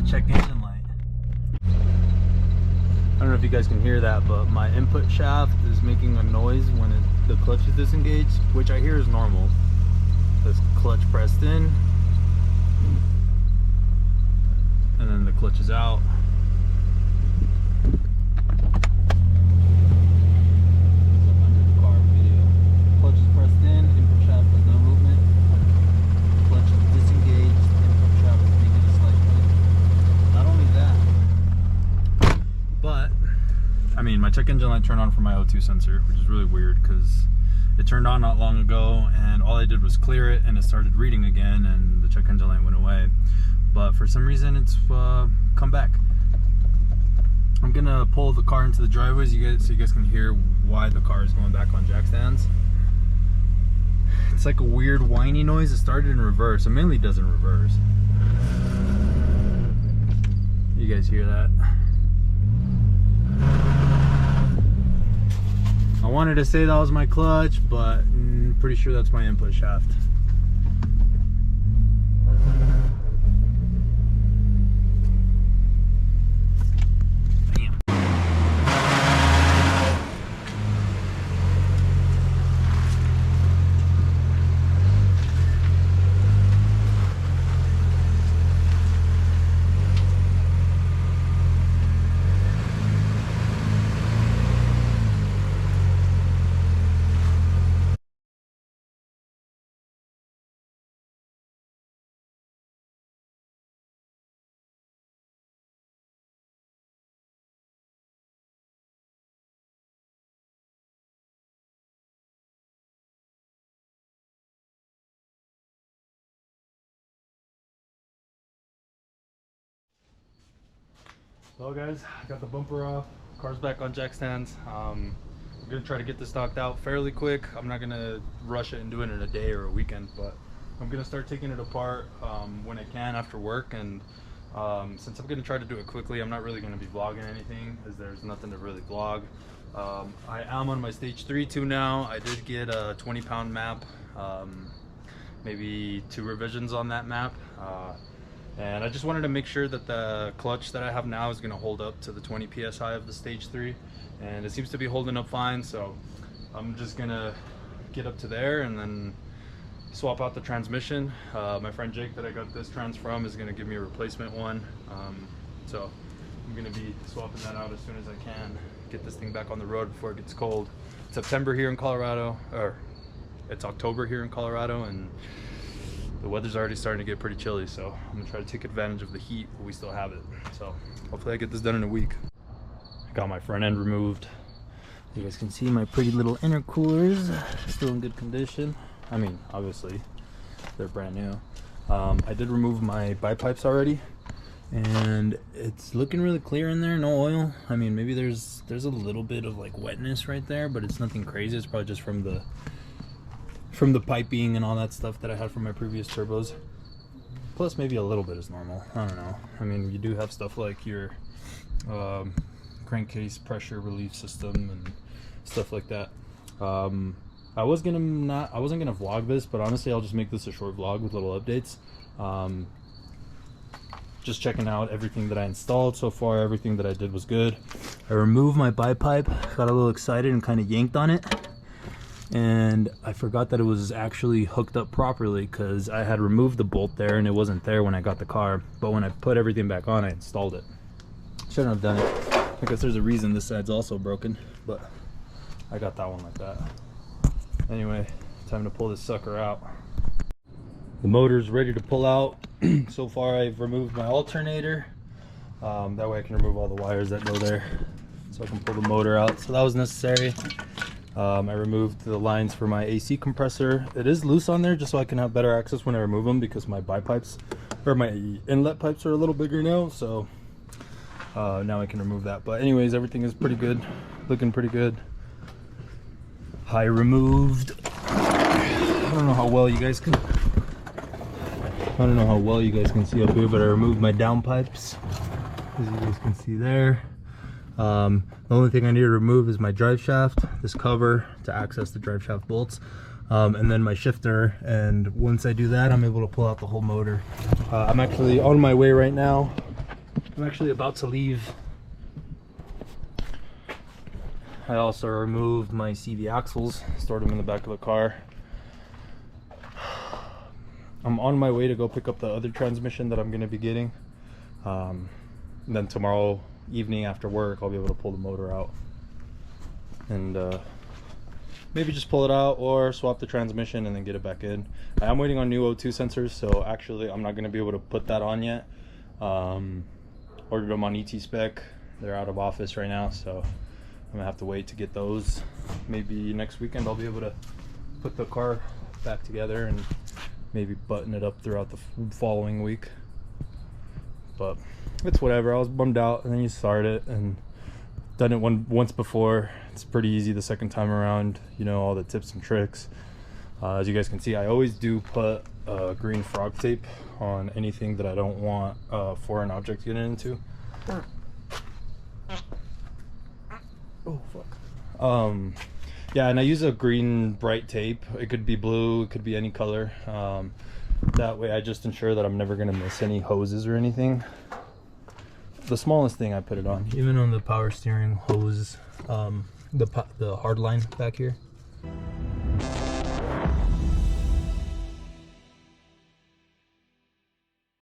check engine light. I don't know if you guys can hear that, but my input shaft is making a noise when the clutch is disengaged, which I hear is normal. This clutch pressed in, and then the clutch is out. My check engine light turned on for my O2 sensor, which is really weird because it turned on not long ago and all I did was clear it and it started reading again and the check engine light went away. But for some reason it's come back. I'm gonna pull the car into the driveway so you guys can hear why the car is going back on jack stands. It's like a weird whiny noise. It started in reverse. It mainly does in reverse. You guys hear that? I wanted to say that was my clutch, but I'm pretty sure that's my input shaft. Well guys, I got the bumper off, car's back on jack stands. I'm gonna try to get this knocked out fairly quick. I'm not gonna rush it and do it in a day or a weekend, but I'm gonna start taking it apart when I can after work. And since I'm gonna try to do it quickly, I'm not really gonna be vlogging anything as there's nothing to really vlog. I am on my stage 3 too now. I did get a 20-pound map, maybe 2 revisions on that map. And I just wanted to make sure that the clutch that I have now is going to hold up to the 20 psi of the stage 3, and it seems to be holding up fine. So I'm just gonna get up to there and then swap out the transmission. My friend Jake that I got this trans from is going to give me a replacement one, so I'm going to be swapping that out as soon as I can, get this thing back on the road before it gets cold. It's September here in Colorado, or it's October here in Colorado, and the weather's already starting to get pretty chilly, so I'm gonna try to take advantage of the heat while we still have it. So hopefully I get this done in a week. Got my front end removed. You guys can see my pretty little intercoolers still in good condition. I mean, obviously they're brand new. I did remove my bipipes already, and it's looking really clear in there. No oil. I mean, maybe there's a little bit of like wetness right there, but it's nothing crazy. It's probably just from the piping and all that stuff that I had from my previous turbos. Plus maybe a little bit is normal. I don't know. I mean, you do have stuff like your crankcase pressure relief system and stuff like that. I wasn't gonna vlog this, but honestly I'll just make this a short vlog with little updates. Just checking out everything that I installed so far. Everything that I did was good. I removed my bipipe, got a little excited and kind of yanked on it, and I forgot that it was actually hooked up properly because I had removed the bolt there and it wasn't there when I got the car, but when I put everything back on I installed it. Shouldn't have done it. I guess there's a reason this side's also broken, but I got that one like that. Anyway, time to pull this sucker out. The motor's ready to pull out. So far I've removed my alternator, that way I can remove all the wires that go there so I can pull the motor out. So that was necessary. I removed the lines for my AC compressor. It is loose on there just so I can have better access when I remove them, because my bipipes or my inlet pipes are a little bigger now, so now I can remove that. But anyways, everything is pretty good, looking pretty good. I removed, I don't know how well you guys can see up here, but I removed my downpipes, as you guys can see there. The only thing I need to remove is my drive shaft, this cover to access the drive shaft bolts, and then my shifter. And once I do that, I'm able to pull out the whole motor. I'm actually on my way right now I'm actually about to leave. I also removed my CV axles, stored them in the back of the car. I'm on my way to go pick up the other transmission that I'm going to be getting. And then tomorrow evening after work, I'll be able to pull the motor out and maybe just pull it out or swap the transmission and then get it back in. I am waiting on new O2 sensors, so actually I'm not going to be able to put that on yet. Ordered them on ET spec. They're out of office right now, so I'm gonna have to wait to get those. Maybe next weekend I'll be able to put the car back together and maybe button it up throughout the following week. But it's whatever. I was bummed out, and then you start it, and done it once before. It's pretty easy the second time around. You know all the tips and tricks. As you guys can see, I always do put green frog tape on anything that I don't want foreign objects getting into. Oh fuck. Yeah, and I use a green bright tape. It could be blue, it could be any color. That way I just ensure that I'm never gonna miss any hoses or anything. The smallest thing I put it on, even on the power steering hose, the hard line back here.